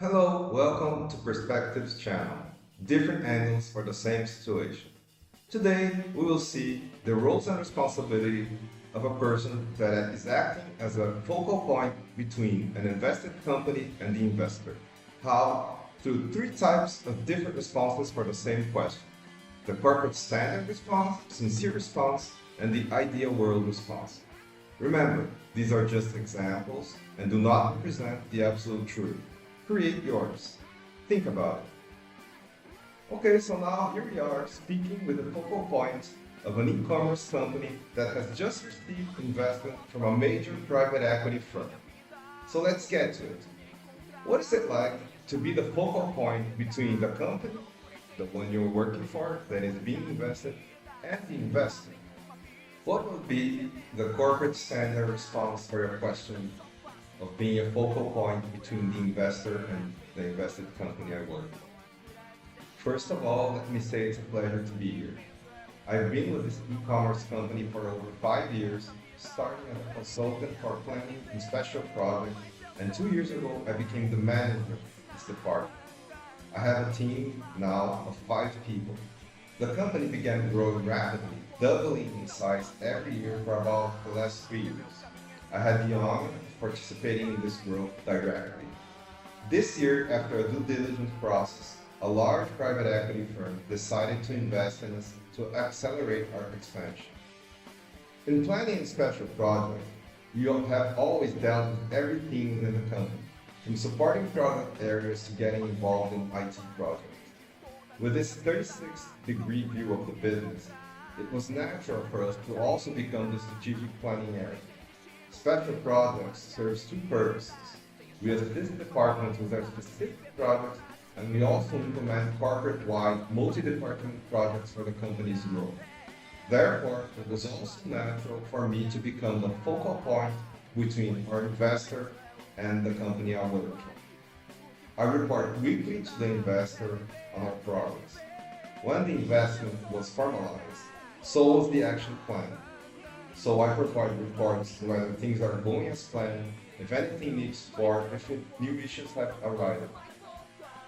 Hello, welcome to Perspectives channel. Different angles for the same situation. Today, we will see the roles and responsibility of a person that is acting as a focal point between an invested company and the investor. How? Through three types of different responses for the same question. The corporate standard response, sincere response, and the ideal world response. Remember, these are just examples and do not represent the absolute truth. Create yours. Think about it. Okay, so now here we are speaking with the focal point of an e-commerce company that has just received investment from a major private equity firm. So let's get to it. What is it like to be the focal point between the company, the one you're working for that is being invested, and the investor? What would be the corporate standard response for your question of being a focal point between the investor and the invested company I work with? First of all, let me say it's a pleasure to be here. I've been with this e-commerce company for over 5 years, starting as a consultant for planning and special projects, and 2 years ago I became the manager of this department. I have a team now of 5 people. The company began growing rapidly, doubling in size every year for about the last 3 years. I had the honor of participating in this growth directly. This year, after a due diligence process, a large private equity firm decided to invest in us to accelerate our expansion. In planning and special projects, you have always dealt with everything within the company, from supporting product areas to getting involved in IT projects. With this 36-degree view of the business, it was natural for us to also become the strategic planning area. Special projects serves two purposes. We assist departments with their specific projects, and we also implement corporate-wide multi-department projects for the company's growth. Therefore, it was also natural for me to become the focal point between our investor and the company I work for. I report weekly to the investor on our progress. When the investment was formalized, so was the action plan. So I provide reports whether things are going as planned, if anything needs support, if new issues have arisen.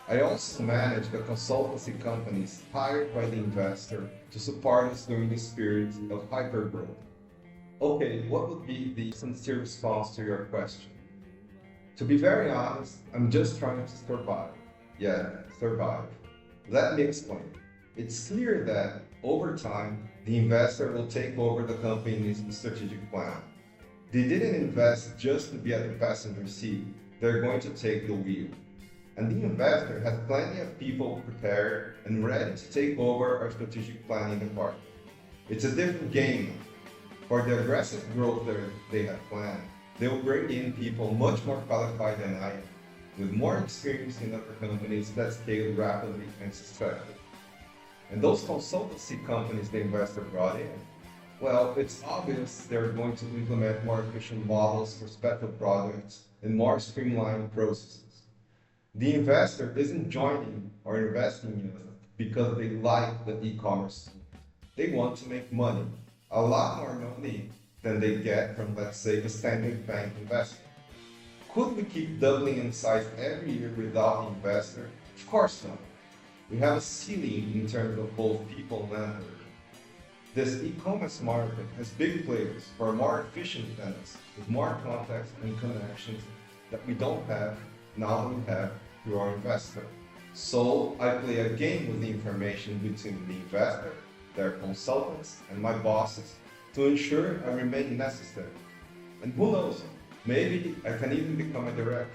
I also manage the consultancy companies hired by the investor to support us during this period of hypergrowth. Okay, what would be the sincere response to your question? To be very honest, I'm just trying to survive. Yeah, survive. Let me explain. It's clear that over time, the investor will take over the company's strategic plan. They didn't invest just to be at the passenger seat, they're going to take the wheel. And the investor has plenty of people prepared and ready to take over our strategic planning department. It's a different game. For the aggressive growth that they have planned, they will bring in people much more qualified than I am, with more experience in other companies that scale rapidly and successfully. And those consultancy companies the investor brought in, well, it's obvious they're going to implement more efficient models for special projects and more streamlined processes. The investor isn't joining or investing in us because they like the e-commerce. They want to make money, a lot more money than they get from, let's say, a standard bank investor. Could we keep doubling in size every year without the investor? Of course not. We have a ceiling in terms of both people and effort. This e-commerce market has big players who are more efficient than us, with more contacts and connections that we don't have now that we have through our investor. So I play a game with the information between the investor, their consultants, and my bosses to ensure I remain necessary. And who knows, maybe I can even become a director.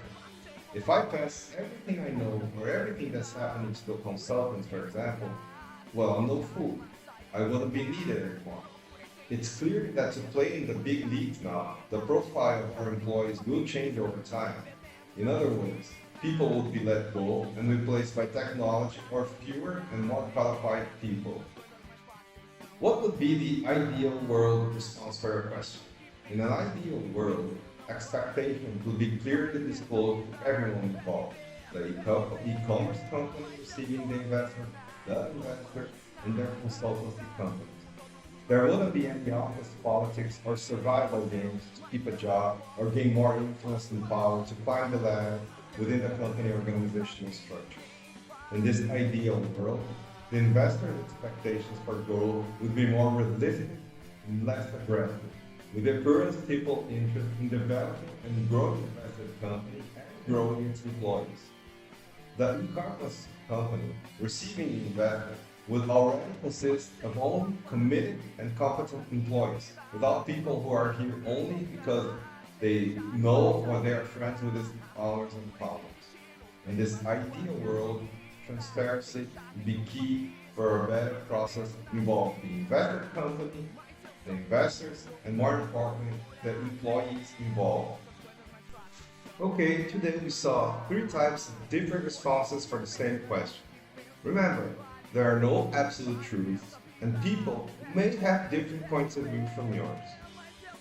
If I pass everything I know or everything that's happening to the consultants, for example, well, I'm no fool. I wouldn't be needed anymore. It's clear that to play in the big leagues now, the profile of our employees will change over time. In other words, people will be let go and replaced by technology or fewer and more qualified people. What would be the ideal world response for your question? In an ideal world, expectations would be clearly disclosed to everyone involved: the e-commerce company receiving the investment, the investor, and their consultancy companies. There wouldn't be any office politics or survival games to keep a job or gain more influence and power to climb the ladder within the company organizational structure. In this ideal world, the investor's expectations for growth would be more realistic and less aggressive, with the current people interest in developing and growing the invested company and growing its employees. The e-commerce company receiving the investment will already consist of only committed and competent employees, without people who are here only because they know or they are friends with its owners and founders. In this ideal world, transparency will be key for a better process involving the invested company, the investors, and more importantly, the employees involved. Okay, today we saw three types of different responses for the same question. Remember, there are no absolute truths, and people may have different points of view from yours.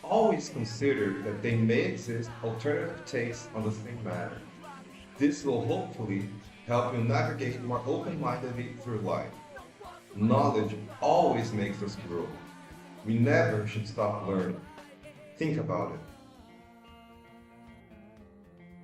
Always consider that they may exist alternative takes on the same matter. This will hopefully help you navigate more open-mindedly through life. Knowledge always makes us grow. We never should stop learning. Think about it.